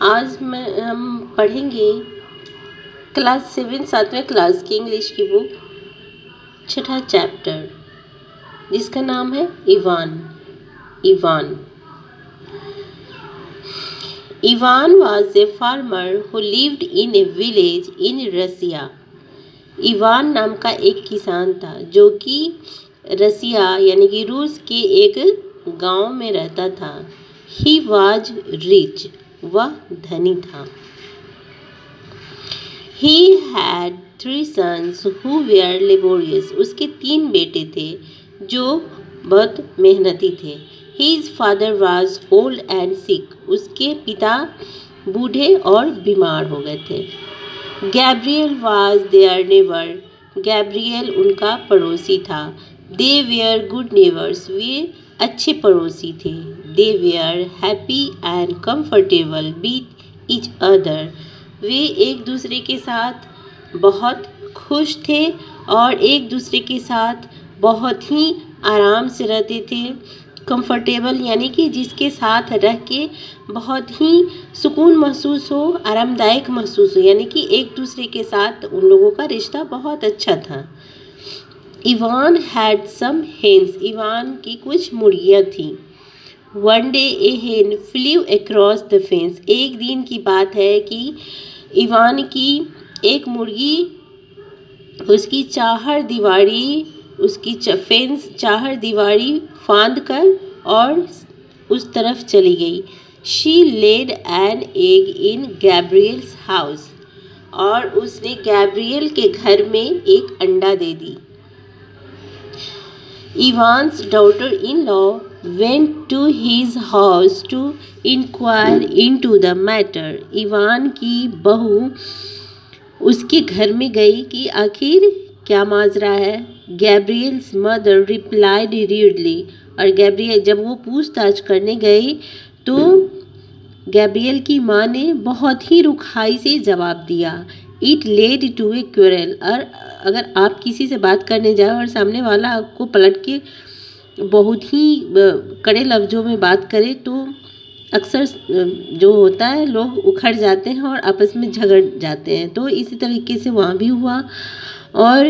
आज हम पढ़ेंगे क्लास 7 7वें क्लास की इंग्लिश की बुक छठा चैप्टर जिसका नाम है Ivan. Ivan Ivan was a farmer who lived in a village in Russia. Ivan नाम का एक किसान था जो कि रसिया यानी कि रूस के एक गांव में रहता था। He was rich. वह धनी था। He had 3 sons who were laborious. उसके 3 बेटे थे जो बहुत मेहनती थे। His father was old and sick. उसके पिता बूढ़े और बीमार हो गए थे। Gabriel was their neighbor. Gabriel उनका पड़ोसी था। They were good neighbors. वे अच्छे पड़ोसी थे। They were happy and comfortable with each other. वे एक दूसरे के साथ बहुत खुश थे और एक दूसरे के साथ बहुत ही आराम से रहते थे। कंफर्टेबल यानी कि जिसके साथ रह के बहुत ही सुकून महसूस हो, आरामदायक महसूस हो, यानी कि एक दूसरे के साथ उन लोगों का रिश्ता बहुत अच्छा था। Ivan had some hens. Ivan की कुछ मुर्गियाँ थीं। वन डे ए हेन फ्लीव अक्रॉस द फेंस. एक दिन की बात है कि इवान की एक मुर्गी उसकी चाहर दीवारी फांद कर और उस तरफ चली गई। She laid an egg in Gabriel's house. और उसने गैब्रियल के घर में एक अंडा दे दी। Ivan's daughter in law went to his house to inquire into the matter. Ivan की बहू उसके घर में गई कि आखिर क्या माजरा है। गैब्रियल्स मदर रिप्लाइड रीडली. और गैब्रियल जब वो पूछताछ करने गई तो गैब्रियल की माँ ने बहुत ही रुखाई से जवाब दिया। It led to a quarrel. और अगर आप किसी से बात करने जाए और सामने वाला आपको पलट के बहुत ही कड़े लफ्ज़ों में बात करे तो अक्सर जो होता है लोग उखड़ जाते हैं और आपस में झगड़ जाते हैं। तो इसी तरीके से वहाँ भी हुआ और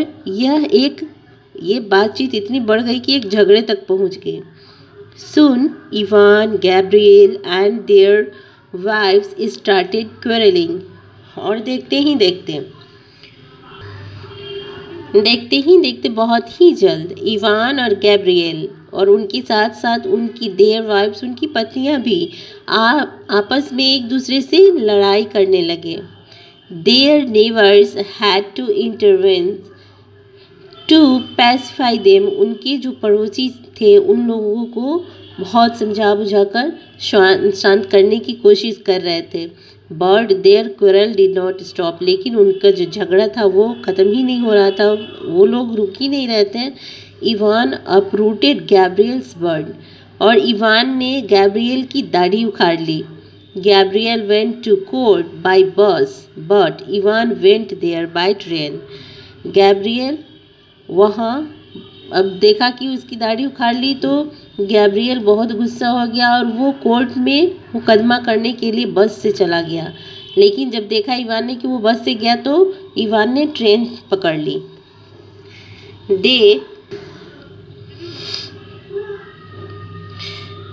ये बातचीत इतनी बढ़ गई कि एक झगड़े तक पहुँच गई। Soon Ivan, Gabriel and their wives started quarreling. और देखते ही देखते बहुत ही जल्द इवान और गैब्रियल और उनके साथ साथ उनकी देयर वाइफ्स, उनकी पत्नियां भी आपस में एक दूसरे से लड़ाई करने लगे। Their neighbours had to intervene to pacify them. उनके जो पड़ोसी थे उन लोगों को बहुत समझा बुझाकर शांत करने की कोशिश कर रहे थे। But their quarrel did not stop. लेकिन उनका जो झगड़ा था वो ख़त्म ही नहीं हो रहा था, वो लोग रुक ही नहीं रहे थे। Ivan uprooted Gabriel's beard. और इवान ने गैब्रियल की दाढ़ी उखाड़ ली। Gabriel went to court by bus but Ivan went there by train. Gabriel वहाँ अब देखा कि उसकी दाढ़ी उखाड़ ली तो गैब्रियल बहुत गुस्सा हो गया और वो कोर्ट में मुकदमा करने के लिए बस से चला गया। लेकिन जब देखा इवान ने कि वो बस से गया तो इवान ने ट्रेन पकड़ ली।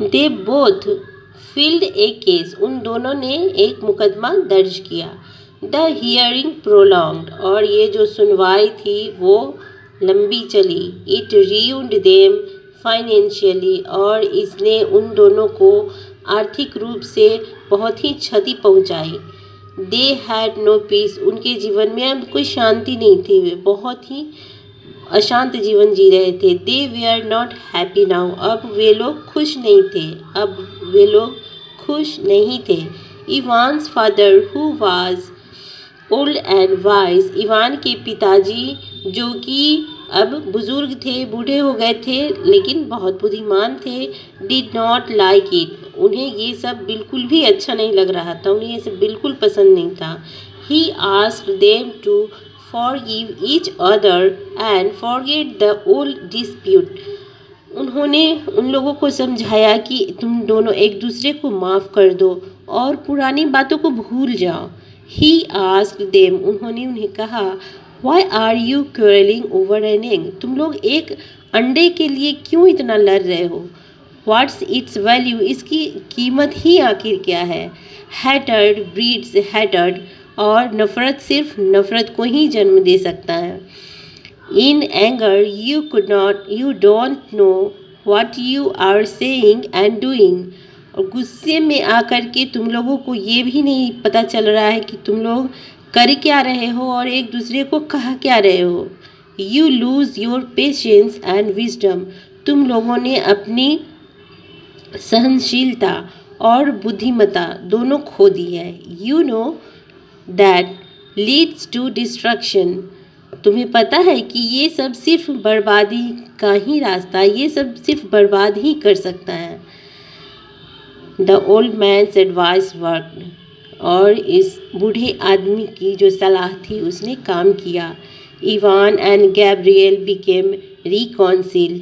They both filed a case. उन दोनों ने एक मुकदमा दर्ज किया। The hearing prolonged. और ये जो सुनवाई थी वो लंबी चली। It ruined them financially. और इसने उन दोनों को आर्थिक रूप से बहुत ही क्षति पहुंचाई। They had no peace. उनके जीवन में अब कोई शांति नहीं थी, वे बहुत ही अशांत जीवन जी रहे थे। दे वेयर नॉट हैप्पी नाउ. अब वे लोग खुश नहीं थे। Evans father who was old and wise. Ivan के पिताजी जो कि अब बुजुर्ग थे, बूढ़े हो गए थे लेकिन बहुत बुद्धिमान थे। Did not like it. उन्हें ये सब बिल्कुल भी अच्छा नहीं लग रहा था, उन्हें ये सब बिल्कुल पसंद नहीं था। He asked them to forgive each other and forget the old dispute. उन्होंने उन लोगों को समझाया कि तुम दोनों एक दूसरे को माफ़ कर दो और पुरानी बातों को भूल जाओ। He asked them, उन्होंने उन्हें कहा, Why are you quarreling over an egg? तुम लोग एक अंडे के लिए क्यों इतना लड़ रहे हो? What's its value? इसकी कीमत ही आखिर क्या है? Hatred breeds hatred, और नफरत सिर्फ नफरत को ही जन्म दे सकता है। In anger you don't know what you are saying and doing. और गुस्से में आकर के तुम लोगों को ये भी नहीं पता चल रहा है कि तुम लोग कर क्या रहे हो और एक दूसरे को कह क्या रहे हो। You lose your patience and wisdom. तुम लोगों ने अपनी सहनशीलता और बुद्धिमत्ता दोनों खो दी है। You know that leads to destruction. तुम्हें पता है कि ये सब सिर्फ बर्बादी का ही रास्ता, ये सब सिर्फ बर्बाद ही कर सकता है। The old man's advice worked. और इस बूढ़े आदमी की जो सलाह थी उसने काम किया। Ivan and Gabriel became reconciled.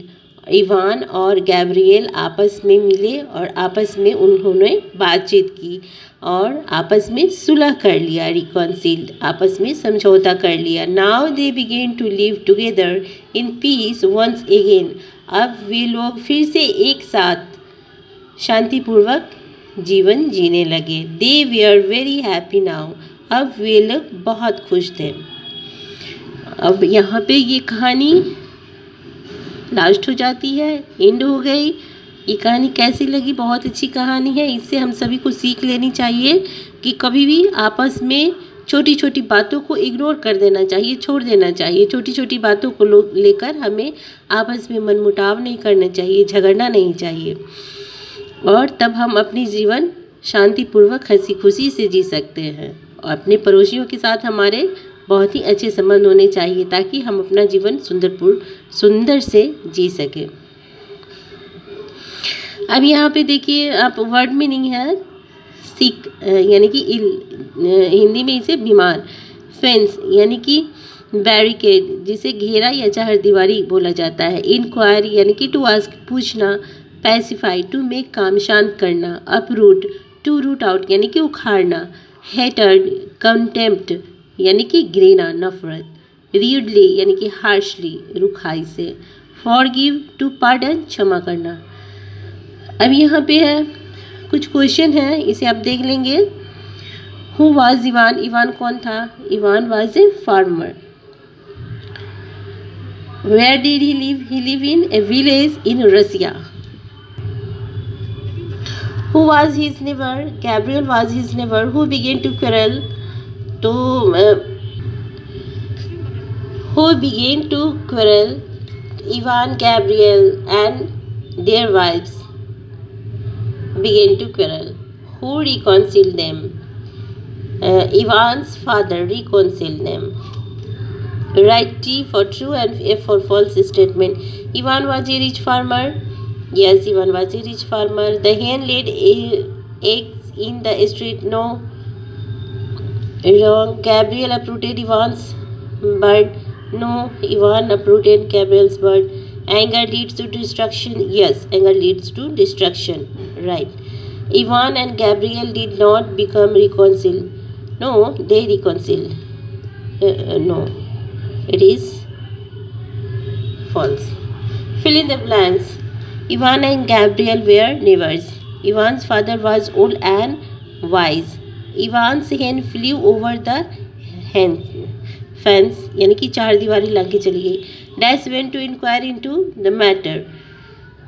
Ivan और गैब्रियल आपस में मिले और आपस में उन्होंने बातचीत की और आपस में सुलह कर लिया। रिकॉन्सिल्ड, आपस में समझौता कर लिया। Now they began to live together in peace once again. अब वे लोग फिर से एक साथ शांतिपूर्वक जीवन जीने लगे। दे वेयर वेरी हैप्पी नाउ. अब वे लोग बहुत खुश थे। अब यहाँ पे ये कहानी लास्ट हो जाती है, एंड हो गई। ये कहानी कैसी लगी? बहुत अच्छी कहानी है। इससे हम सभी को सीख लेनी चाहिए कि कभी भी आपस में छोटी छोटी बातों को इग्नोर कर देना चाहिए, छोड़ देना चाहिए। छोटी छोटी बातों को लेकर हमें आपस में मनमुटाव नहीं करना चाहिए, झगड़ना नहीं चाहिए, और तब हम अपनी जीवन शांतिपूर्वक हंसी खुशी से जी सकते हैं। और अपने पड़ोसियों के साथ हमारे बहुत ही अच्छे संबंध होने चाहिए ताकि हम अपना जीवन सुंदर से जी सकें। अब यहाँ पे देखिए, आप वर्ड मीनिंग है सिक यानी कि इल, हिंदी में इसे बीमार। फेंस यानी कि बैरिकेड, जिसे घेरा या चारदीवारी बोला जाता है। इंक्वायरी यानी कि टू आस्क, पूछना। पैसिफाई, टू मेक, काम शांत करना। अपरूट, टू रूट आउट यानी कि उखाड़ना। हेटर्ड, कंटेम्प्ट यानी कि घृणा, नफरत। रीडली यानी कि हार्शली, रुखाई से। फॉरगिव, टू पार्डन, क्षमा करना। अब यहाँ पे है कुछ क्वेश्चन है, इसे आप देख लेंगे। Who was Ivan? इवान कौन था? Ivan was a farmer. Where did he live? He live in a village in Russia. Who was his neighbor? Gabriel was his neighbor. Who began to quarrel? Who began to quarrel? Ivan, Gabriel, and their wives began to quarrel. Who reconciled them? Ivan's father reconciled them. Write T for true and F for false statement. Ivan was a rich farmer. Yes, Ivan was a rich farmer. The hen laid eggs in the street. No. Wrong. Gabriel uprooted Ivan's bird. No. Ivan uprooted Gabriel's bird. Anger leads to destruction. Yes, anger leads to destruction. Right. Ivan and Gabriel did not become reconciled. No, they reconciled. No, it is false. Fill in the blanks. Ivan and Gabriel were neighbors. Ivan's father was old and wise. Ivan's hen flew over the fence यानी कि चारदीवारी लांघ के चली गई. Dash went to inquire into the matter.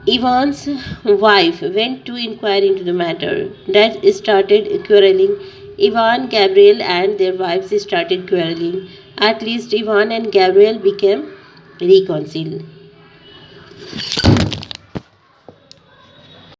Ivan's wife went to inquire into the matter. That started quarreling. Ivan, Gabriel and their wives started quarreling. At least Ivan and Gabriel became reconciled.